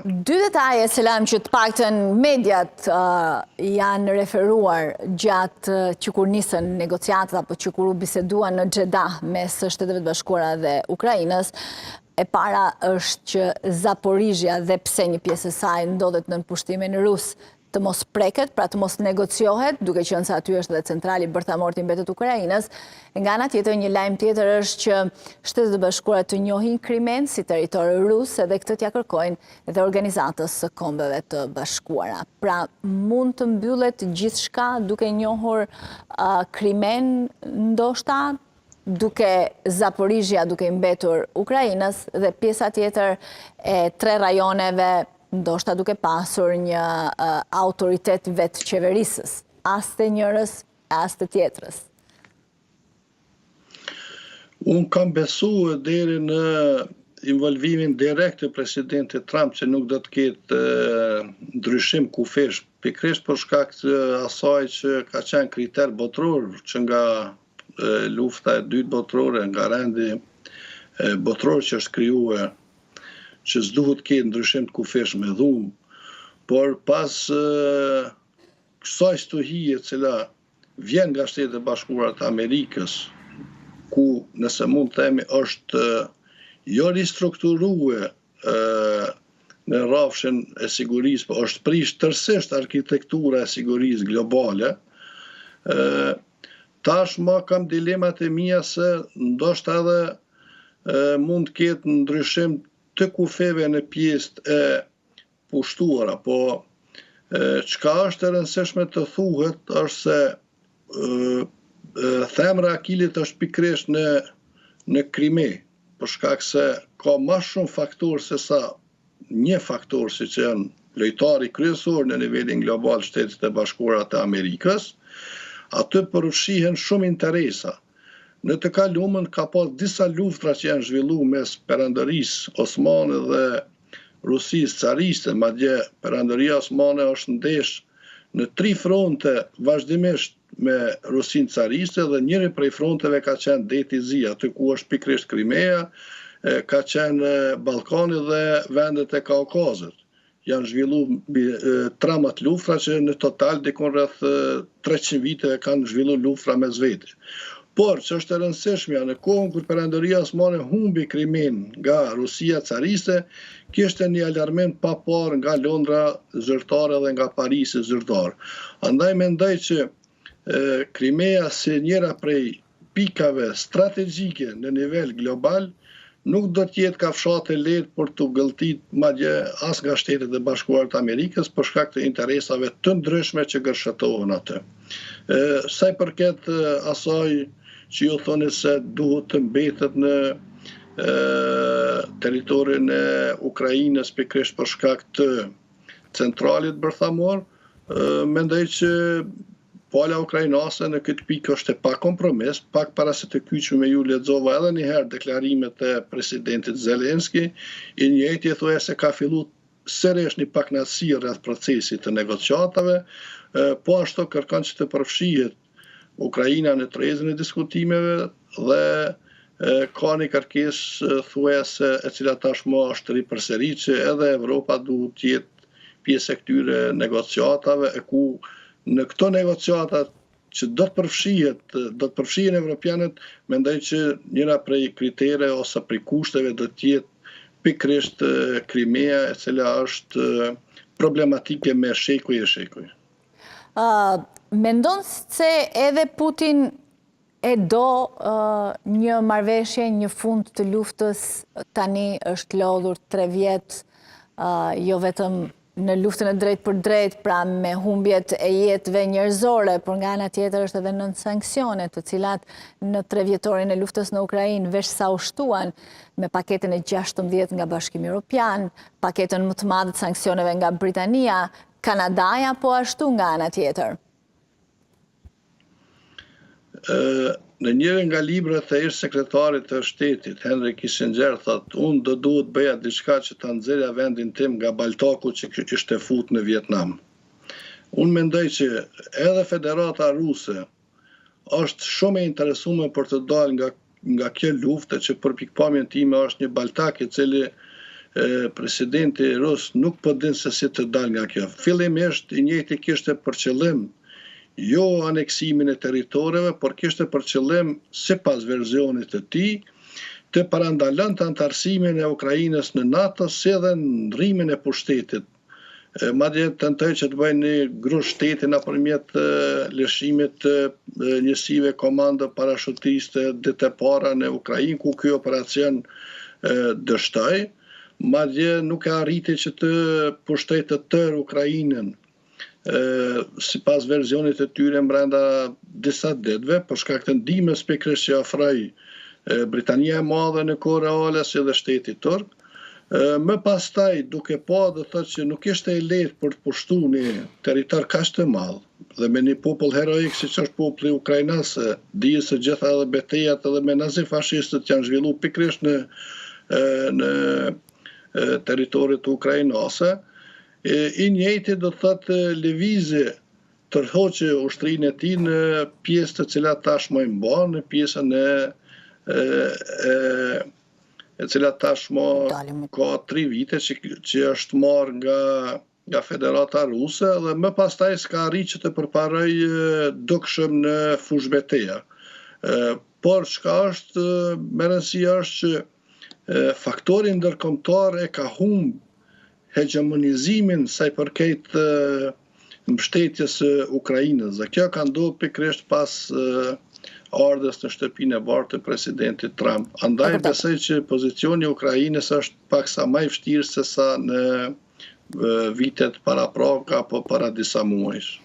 Dy detaje, Selam, që të paktën mediat janë referuar gjatë që kur nisën negociatat apo që kur u biseduan në Xhedah mes Shteteve të Bashkuara dhe Ukrainës. E para është që Zaporizhia dhe pse një pjesë e saj ndodhet në pushtimin rus të mos preket, pra të mos negociohet, duke qenë se aty është dhe centrali bërthamor i mbetet Ukrainës. Nga ana tjetër, një lajm tjetër është që Shtetet e Bashkuara të njohin Krimen si territor rus, edhe këtë t'ja kërkojnë edhe Organizatës së Kombeve të Bashkuara. Pra, mund të mbyllet gjithçka duke njohur Krimen ndoshta, duke Zaporizhia duke mbetur Ukrainës dhe pjesa tjetër e 3 rajoneve ndoshta duke pasur një autoritet vetë qeverisës, as të njërës, as të tjetrës. Unë kam besuar deri në involvimin direkt të presidentit Trump që nuk do të ketë ndryshim kufish, pikërisht për shkak të asaj që ka qenë kriter botror që nga lufta e dytë botrore, nga rendi botror që është krijuar, që s'duhet ketë ndryshim të kufish me dhumë, por pas kësaj stuhije cila vjen nga Shtetet e Bashkuara të Amerikës, ku nëse mund të themi është jo ristrukturuar në rrafshin e sigurisë, por është prish tërësisht arkitektura e sigurisë globale, tashmë kam dilemat e mia se ndoshta edhe mund të ketë ndryshim të kufeve në pjesët e pushtuara, po çka është e rëndësishme të thuhet është se themra e Akilit është pikërisht në Krime, për shkak se ka më shumë faktorë se sa një faktor siç janë lojtari kryesor në nivelin global Shtetet e Bashkuara të Amerikës, aty përfshihen shumë interesa. Në të kaluamën ka pas disa luftra që janë zhvilluar mes Perandërisë Osmane dhe Rusisë cariste, madje Perandëria Osmane është ndesh në 3 fronte vazhdimisht me Rusinë cariste dhe njëri prej fronteve ka qenë deti Zi, aty ku është pikërisht Krimea, ka qenë Ballkani dhe vendet e Kaukazit. Janë zhvilluar 13 luftra që në total dikon rreth 300 vite kanë zhvilluar luftra mes vete. Por që është e rëndësishmja në kohën kur Perandëria Osmane humbi Krimen nga Rusia cariste, kishte një alarmim pa parë nga Londra zyrtare dhe nga Parisi zyrtar. Andaj mendoj që Krimea si njëra prej pikave strategjike në nivel global nuk do të jetë kafshat e lehtë për të gëlltit madje as nga Shtetet e Bashkuara të Amerikës për shkak të interesave të ndryshme që gërshëtohen atë. Sa i përket asaj që ju thoni se duhet të mbetet në territorin e Ukrainës pikërisht për shkak të centralit bërthamor, mendoj që pala ukrainase në këtë pikë është e pa kompromis, pak para se të kyçu me ju lexova edhe një herë deklarimet e presidentit Zelenski, i njëjti thuaj se ka filluar sërish një pakënaqësi rreth procesit të negociatave, po ashtu kërkon që të përfshihet Ukraina në trezën e diskutimeve dhe ka një kërkesë thuajse e cila tashmë është ripërsërit që edhe Evropa duhet të jetë pjesë e këtyre negociatave, e ku në këto negociata që do të përfshihen evropianët, mendoj që njëra prej kritere ose prej kushteve do të jetë pikërisht Krimea, e cila është problematike me shekuj e shekuj. Mendon se edhe Putin e do një marrëveshje, një fund të luftës, tani është lodhur 3 vjet, jo vetëm në luftën e drejt për drejt, pra me humbjet e jetëve njerëzore, por nga ana tjetër është edhe nën sanksione, të cilat në 3 vjetorin e luftës në Ukrainë veç sa u shtuan me paketën e 16 nga Bashkimi Evropian, paketën më të madhe të sanksioneve nga Britania, Kanadaja po ashtu nga ana tjetër. Në njërin nga librat e ish sekretarit të shtetit, Henry Kissinger, thot, unë do duhet bëja diçka që ta nxjerrja vendin tim nga baltaku që ishte fut në Vietnam. Unë mendoj që edhe Federata Ruse është shumë e interesuar për të dalë nga kjo luftë që për pikpamjen time është një baltak i cili presidenti rus nuk po din se si të dal nga kjo. Fillimisht i njëjti kishte për qëllim jo aneksimin e territoreve, por kishte për qëllim, sipas versionit të tij, të parandalën të antarësimin e Ukrainës në NATO, si edhe ndrimin e pushtetit. Madje tentoi që të bëjnë një grush shteti nëpërmjet lëshimit të njësive komando parashutiste dite para në Ukrainë, ku ky operacion dështoi. Madje nuk e arriti që të pushtoj të tërë Ukrainën, sipas versionit të tyre brenda disa ditëve, për shkak të ndihmës pikërisht që ofroi Britania e Madhe në kohë reale si dhe shteti turk. Më pastaj, duke pa dhe thotë që nuk ishte e lehtë për të pushtuar një territor kaq të madh dhe me një popull heroik siç është populli ukrainas, dihet se gjitha edhe betejat edhe me nazifashistët janë zhvilluar pikërisht në territorit ukrainase. I njëjti do thotë lëvizje tërhoqe ushtrinë e tij në pjesë të cilat tashmë i mban, në pjesën e cila tashmë ka 3 vite që është marrë nga Federata Ruse dhe më pastaj s'ka arritur që të përparoj dukshëm në fushë beteja. Por çka është më rëndësi është që faktori ndërkombëtar e ka humbë hegemonizimin sa i përket mbështetjes së Ukrainës. Dhe kjo ka ndodhur pikërisht pas ardhes në shtëpinë e bardhë të presidentit Trump. Andaj besoj që pozicioni i Ukrainës është paksa më i vështirë se sa në vitet paraprake apo para disa muajsh.